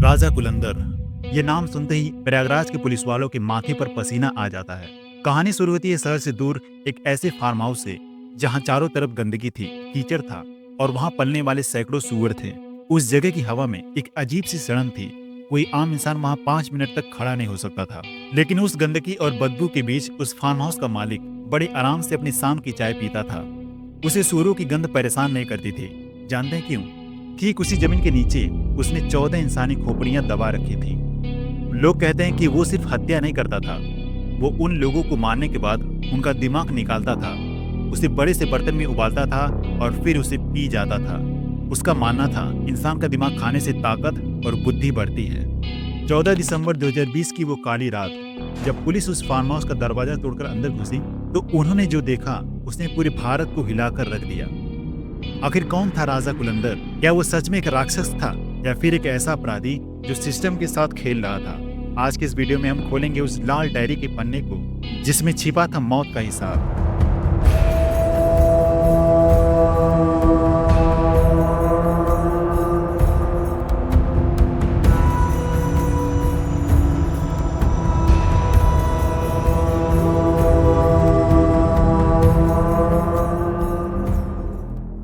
राजा कुलंदर, ये नाम सुनते ही प्रयागराज के पुलिस वालों के माथे पर पसीना आ जाता है। कहानी शुरू होती है शहर से दूर एक ऐसे फार्म हाउस से जहाँ चारों तरफ गंदगी थी, कीचड़ था और वहाँ पलने वाले सैकड़ों सूअर थे। उस जगह की हवा में एक अजीब सी सड़न थी। कोई आम इंसान वहाँ 5 मिनट तक खड़ा नहीं हो सकता था। लेकिन उस गंदगी और बदबू के बीच उस फार्म हाउस का मालिक बड़े आराम से अपनी शाम की चाय पीता था। उसे सूअरों की गंध परेशान नहीं करती थी। जानते हैं क्यों? ठीक उसी जमीन के नीचे उसने 14 इंसानी खोपड़ियां दबा रखी थी। लोग कहते हैं कि वो सिर्फ हत्या नहीं करता था, वो उन लोगों को मारने के बाद उनका दिमाग निकालता था, उसे बड़े से बर्तन में उबालता था और फिर उसे पी जाता था। उसका मानना था इंसान का दिमाग खाने से ताकत और बुद्धि बढ़ती है। 14 दिसंबर 2020 की वो काली रात जब पुलिस उस फार्म हाउस का दरवाजा तोड़कर अंदर घुसी तो उन्होंने जो देखा उसने पूरे भारत को हिलाकर रख दिया। आखिर कौन था राजा कुलंदर? क्या वो सच में एक राक्षस था या फिर एक ऐसा अपराधी जो सिस्टम के साथ खेल रहा था? आज के इस वीडियो में हम खोलेंगे उस लाल डायरी के पन्ने को जिसमें छिपा था मौत का हिसाब।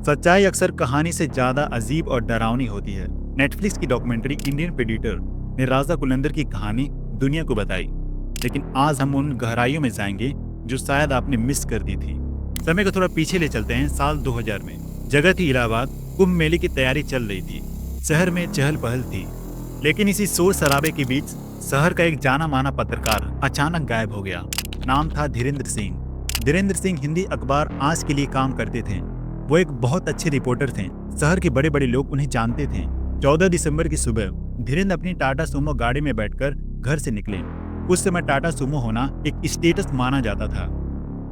सच्चाई अक्सर कहानी से ज्यादा अजीब और डरावनी होती है। नेटफ्लिक्स की डॉक्यूमेंट्री इंडियन प्रेडिटर ने राजा कुलंदर की कहानी दुनिया को बताई, लेकिन आज हम उन गहराइयों में जाएंगे जो शायद आपने मिस कर दी थी। समय को थोड़ा पीछे ले चलते हैं। साल 2000 में जगह थी इलाहाबाद। कुंभ मेले की तैयारी चल रही थी। शहर में चहल पहल थी, लेकिन इसी शोर शराबे के बीच शहर का एक जाना माना पत्रकार अचानक गायब हो गया। नाम था धीरेन्द्र सिंह। धीरेन्द्र सिंह हिंदी अखबार आज के लिए काम करते थे। वो एक बहुत अच्छे रिपोर्टर थे। शहर के बड़े बड़े लोग उन्हें जानते थे। 14 दिसंबर की सुबह धीरेन्द्र अपनी टाटा सूमो गाड़ी में बैठकर घर से निकले। उस समय टाटा सूमो होना एक स्टेटस माना जाता था।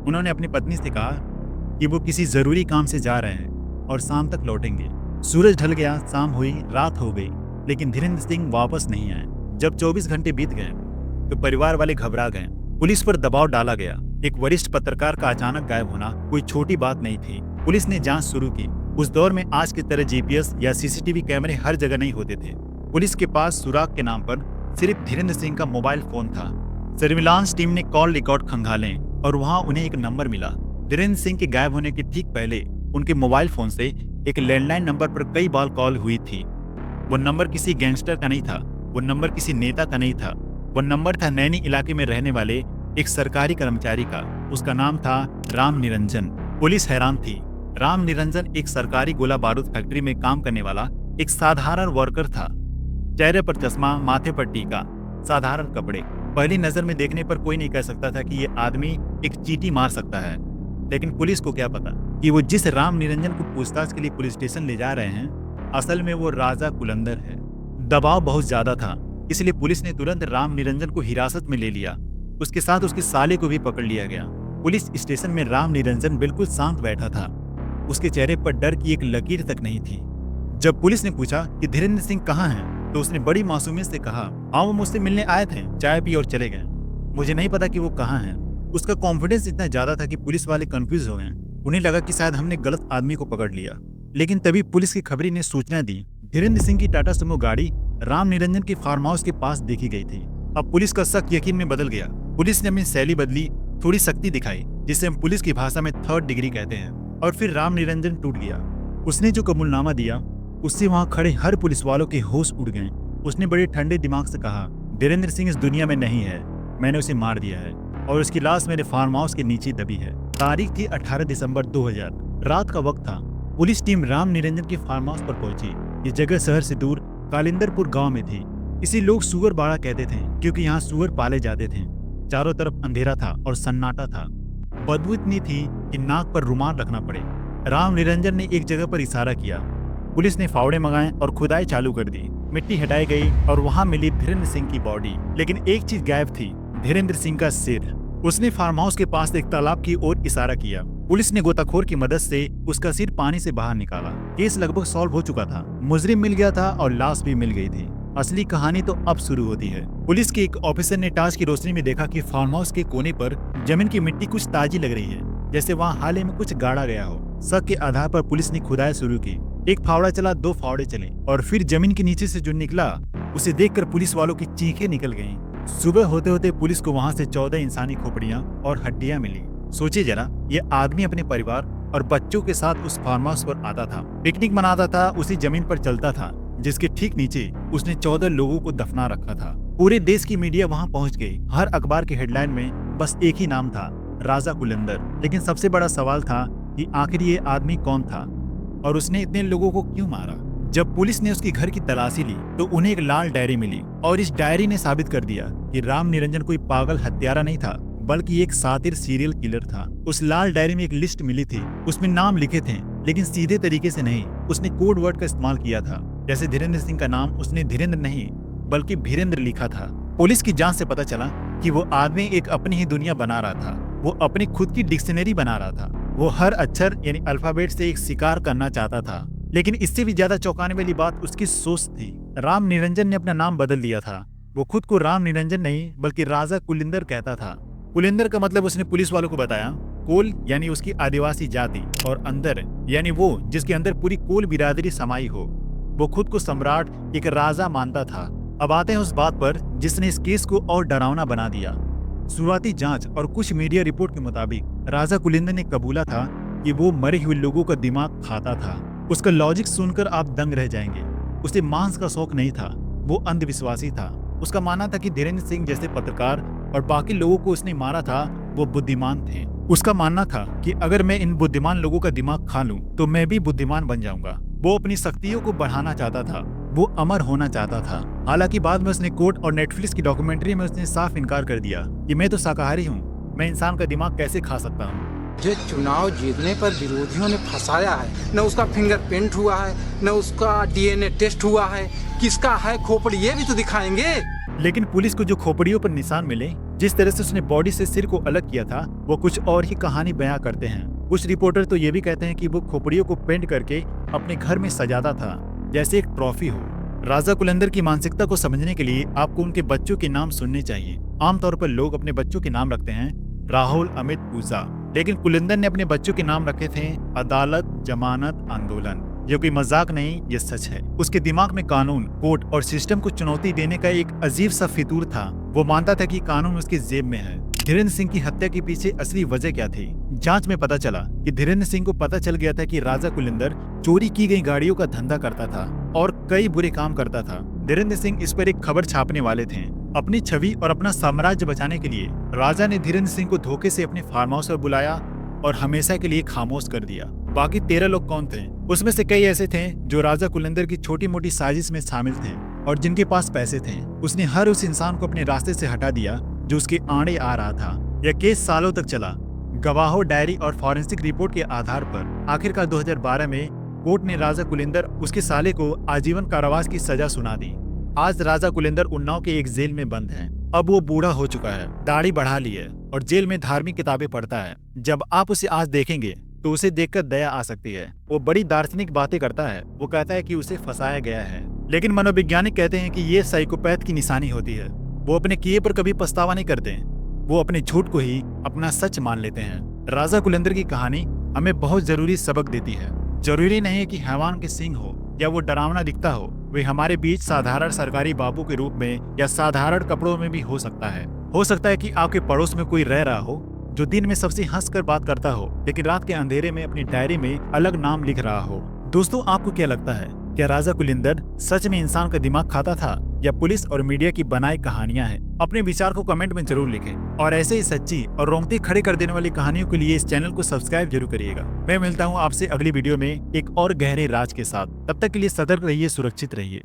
उन्होंने अपनी पत्नी से कहा कि वो किसी जरूरी काम से जा रहे हैं और शाम तक लौटेंगे। सूरज ढल गया, शाम हुई, रात हो गई, लेकिन धीरेन्द्र सिंह वापस नहीं आए। जब 24 घंटे बीत गए तो परिवार वाले घबरा गए। पुलिस पर दबाव डाला गया। एक वरिष्ठ पत्रकार का अचानक गायब होना कोई छोटी बात नहीं थी। पुलिस ने जांच शुरू की। उस दौर में आज की तरह जीपीएस या सीसीटीवी कैमरे हर जगह नहीं होते थे। पुलिस के पास सुराग के नाम पर सिर्फ धीरेन्द्र सिंह का मोबाइल फोन था। सर्विलांस टीम ने कॉल रिकॉर्ड खंगाले और वहां उन्हें एक नंबर मिला। धीरेन्द्र सिंह के गायब होने के ठीक पहले उनके मोबाइल फोन से एक लैंडलाइन नंबर पर कई बार कॉल हुई थी। वो नंबर किसी गैंगस्टर का नहीं था, वो नंबर किसी नेता का नहीं था, वो नंबर था नैनी इलाके में रहने वाले एक सरकारी कर्मचारी का। उसका नाम था राम निरंजन। पुलिस हैरान थी। राम निरंजन एक सरकारी गोला बारूद फैक्ट्री में काम करने वाला एक साधारण वर्कर था। चेहरे पर चश्मा, माथे पर टीका, साधारण कपड़े। पहली नजर में देखने पर कोई नहीं कह सकता था कि ये आदमी एक चींटी मार सकता है। लेकिन पुलिस को क्या पता कि वो जिस राम निरंजन को पूछताछ के लिए पुलिस स्टेशन ले जा रहे हैं असल में वो राजा कुलंदर है। दबाव बहुत ज्यादा था, इसलिए पुलिस ने तुरंत राम निरंजन को हिरासत में ले लिया। उसके साथ उसके साले को भी पकड़ लिया गया। पुलिस स्टेशन में राम निरंजन बिल्कुल शांत बैठा था। उसके चेहरे पर डर की एक लकीर तक नहीं थी। जब पुलिस ने पूछा कि धीरेन्द्र सिंह कहाँ हैं, तो उसने बड़ी मासूमियत से कहा, हाँ वो मुझसे मिलने आए थे, चाय पी और चले गए, मुझे नहीं पता कि वो कहाँ हैं। उसका कॉन्फिडेंस इतना ज्यादा था कि पुलिस वाले कंफ्यूज हो गए। उन्हें लगा कि शायद हमने गलत आदमी को पकड़ लिया। लेकिन तभी पुलिस की खबरी ने सूचना दी धीरेन्द्र सिंह की टाटा सुमो गाड़ी राम निरंजन के फार्म हाउस के पास देखी गई थी। अब पुलिस का शक यकीन में बदल गया। पुलिस ने अपनी शैली बदली, थोड़ी सख्ती दिखाई, जिसे हम पुलिस की भाषा में 3rd डिग्री कहते हैं। और फिर राम निरंजन टूट गया। उसने जो कबूलनामा दिया उससे वहां खड़े हर पुलिस वालों के होश उड़ गए। उसने बड़े ठंडे दिमाग से कहा, धीरेन्द्र सिंह इस दुनिया में नहीं है, मैंने उसे मार दिया है और उसकी लाश मेरे फार्म हाउस के नीचे दबी है। तारीख थी 18 दिसंबर 2000। रात का वक्त था। पुलिस टीम राम निरंजन के फार्म हाउस पर पहुंची। ये जगह शहर से दूर कालिंदरपुर गाँव में थी। इसे लोग सुअर बाड़ा कहते थे क्योंकि यहाँ सुअर पाले जाते थे। चारों तरफ अंधेरा था और सन्नाटा था। बदबू इतनी थी कि नाक पर रुमाल रखना पड़े। राम निरंजन ने एक जगह पर इशारा किया। पुलिस ने फावड़े मंगाए और खुदाई चालू कर दी। मिट्टी हटाई गई और वहां मिली धीरेन्द्र सिंह की बॉडी। लेकिन एक चीज गायब थी, धीरेन्द्र सिंह का सिर। उसने फार्म हाउस के पास एक तालाब की ओर इशारा किया। पुलिस ने गोताखोर की मदद से उसका सिर पानी से बाहर निकाला। केस लगभग सॉल्व हो चुका था। मुजरिम मिल गया था और लाश भी मिल गई थी। असली कहानी तो अब शुरू होती है। पुलिस के एक ऑफिसर ने टार्च की रोशनी में देखा कि फार्म हाउस के कोने पर जमीन की मिट्टी कुछ ताजी लग रही है, जैसे वहाँ हाल ही में कुछ गाड़ा गया हो। शक के आधार पर पुलिस ने खुदाई शुरू की। एक फावड़ा चला, 2 फावड़े चले और फिर जमीन के नीचे से जो निकला उसे देखकर पुलिस वालों की चीखें निकल गईं। सुबह होते होते पुलिस को वहां से 14 इंसानी खोपड़ियां और हड्डियां मिली। सोचिए जरा, ये आदमी अपने परिवार और बच्चों के साथ उस फार्म हाउस पर आता था, पिकनिक मनाता था, उसी जमीन पर चलता था जिसके ठीक नीचे उसने 14 लोगों को दफना रखा था। पूरे देश की मीडिया वहां पहुंच गई। हर अखबार की हेडलाइन में बस एक ही नाम था, राजा कुलिंदर। लेकिन सबसे बड़ा सवाल था कि आखिर ये आदमी कौन था और उसने इतने लोगों को क्यों मारा। जब पुलिस ने उसके घर की तलाशी ली तो उन्हें एक लाल डायरी मिली और इस डायरी ने साबित कर दिया कि राम निरंजन कोई पागल हत्यारा नहीं था, बल्कि एक शातिर सीरियल किलर था। उस लाल डायरी में एक लिस्ट मिली थी, उसमें नाम लिखे थे, लेकिन सीधे तरीके से नहीं। उसने कोड वर्ड का इस्तेमाल किया था। जैसे धीरेन्द्र सिंह का नाम उसने धीरेन्द्र नहीं बल्कि भीरेन्द्र लिखा था। पुलिस की जांच से पता चला कि वो आदमी एक अपनी ही दुनिया बना रहा था। वो अपनी खुद की डिक्शनरी बना रहा था। वो हर अक्षर यानी अल्फाबेट से एक शिकार करना चाहता था। लेकिन इससे भी ज्यादा चौंकाने वाली बात उसकी सोच थी। राम निरंजन ने अपना नाम बदल दिया था। वो खुद को राम निरंजन नहीं बल्कि राजा कुलिंदर कहता था। कुलिंदर का मतलब उसने पुलिस वालों को बताया। कोल यानी उसकी आदिवासी जाति और अंदर यानी वो जिसके अंदर पूरी कोल बिरादरी समाई हो। वो खुद को सम्राट, एक राजा मानता था। अब आते हैं उस बात पर जिसने इस केस को और डरावना बना दिया। शुरुआती जांच और कुछ मीडिया रिपोर्ट के मुताबिक राजा कुलिंदर ने कबूला था कि वो मरे हुए लोगों का दिमाग खाता था। उसका लॉजिक सुनकर आप दंग रह जाएंगे। उसे मांस का शौक नहीं था, वो अंधविश्वासी था। उसका मानना था कि धीरेन्द्र सिंह जैसे पत्रकार और बाकी लोगों को उसने मारा था वो बुद्धिमान थे। उसका मानना था कि अगर मैं इन बुद्धिमान लोगों का दिमाग खा लूं तो मैं भी बुद्धिमान बन जाऊंगा। वो अपनी शक्तियों को बढ़ाना चाहता था। वो अमर होना चाहता था। हालांकि बाद में उसने कोर्ट और नेटफ्लिक्स की डॉक्यूमेंट्री में उसने साफ इनकार कर दिया कि मैं तो शाकाहारी हूँ, मैं इंसान का दिमाग कैसे खा सकता हूँ। जो चुनाव जीतने पर विरोधियों ने फंसाया है, न उसका फिंगरप्रिंट हुआ है, न उसका डीएनए टेस्ट हुआ है, किसका है खोपड़ी ये भी तो दिखाएंगे। लेकिन पुलिस को जो खोपड़ियों पर निशान मिले, जिस तरह से उसने बॉडी से सिर को अलग किया था, वो कुछ और ही कहानी बयां करते हैं। कुछ रिपोर्टर तो ये भी कहते हैं कि वो खोपड़ियों को पेंट करके अपने घर में सजाता था जैसे एक ट्रॉफी हो। राजा कुलिंदर की मानसिकता को समझने के लिए आपको उनके बच्चों के नाम सुनने चाहिए। आमतौर पर लोग अपने बच्चों के नाम रखते हैं राहुल, अमित, पूजा, लेकिन कुलिंदर ने अपने बच्चों के नाम रखे थे अदालत, जमानत, आंदोलन। ये कोई मजाक नहीं, ये सच है। उसके दिमाग में कानून, कोर्ट और सिस्टम को चुनौती देने का एक अजीब सा फितूर था। वो मानता था कि कानून उसकी जेब में है। धीरेन्द्र सिंह की हत्या के पीछे असली वजह क्या थी? जांच में पता चला कि धीरेन्द्र सिंह को पता चल गया था कि राजा कुलिंदर चोरी की गई गाड़ियों का धंधा करता था और कई बुरे काम करता था। धीरेन्द्र सिंह इस पर एक खबर छापने वाले थे। अपनी छवि और अपना साम्राज्य बचाने के लिए राजा ने धीरेन्द्र सिंह को धोखे से अपने फार्म हाउस पर बुलाया और हमेशा के लिए खामोश कर दिया। बाकी 13 लोग कौन थे? उसमें से कई ऐसे थे जो राजा कुलिंदर की छोटी मोटी साजिश में शामिल थे और जिनके पास पैसे थे। उसने हर उस इंसान को अपने रास्ते से हटा दिया जो उसके आड़े आ रहा था। यह केस सालों तक चला। गवाहों, डायरी और फॉरेंसिक रिपोर्ट के आधार पर आखिरकार 2012 में कोर्ट ने राजा कुलिंदर उसके साले को आजीवन कारावास की सजा सुना दी। आज राजा कुलिंदर उन्नाव के एक जेल में बंद है। अब वो बूढ़ा हो चुका है, दाढ़ी बढ़ा ली है और जेल में धार्मिक किताबें पढ़ता है। जब आप उसे आज देखेंगे तो उसे देखकर दया आ सकती है। वो बड़ी दार्शनिक बातें करता है। वो कहता है कि उसे फंसाया गया है, लेकिन मनोवैज्ञानिक कहते हैं कि ये साइकोपैथ की निशानी होती है। वो अपने किए पर कभी पछतावा नहीं करते। वो अपने झूठ को ही अपना सच मान लेते हैं। राजा कुलिंदर की कहानी हमें बहुत जरूरी सबक देती है। जरूरी नहीं है कि हैवान के सींग हो या वो डरावना दिखता हो। वे हमारे बीच साधारण सरकारी बाबू के रूप में या साधारण कपड़ों में भी हो सकता है। हो सकता है कि आपके पड़ोस में कोई रह रहा हो जो दिन में सबसे हंसकर बात करता हो, लेकिन रात के अंधेरे में अपनी डायरी में अलग नाम लिख रहा हो। दोस्तों, आपको क्या लगता है? क्या राजा कुलिंदर सच में इंसान का दिमाग खाता था या पुलिस और मीडिया की बनाई कहानियां हैं? अपने विचार को कमेंट में जरूर लिखें और ऐसे ही सच्ची और रोंगटे खड़े कर देने वाली कहानियों के लिए इस चैनल को सब्सक्राइब जरूर करिएगा। मैं मिलता हूं आपसे अगली वीडियो में एक और गहरे राज के साथ। तब तक के लिए सतर्क रहिए, सुरक्षित रहिए।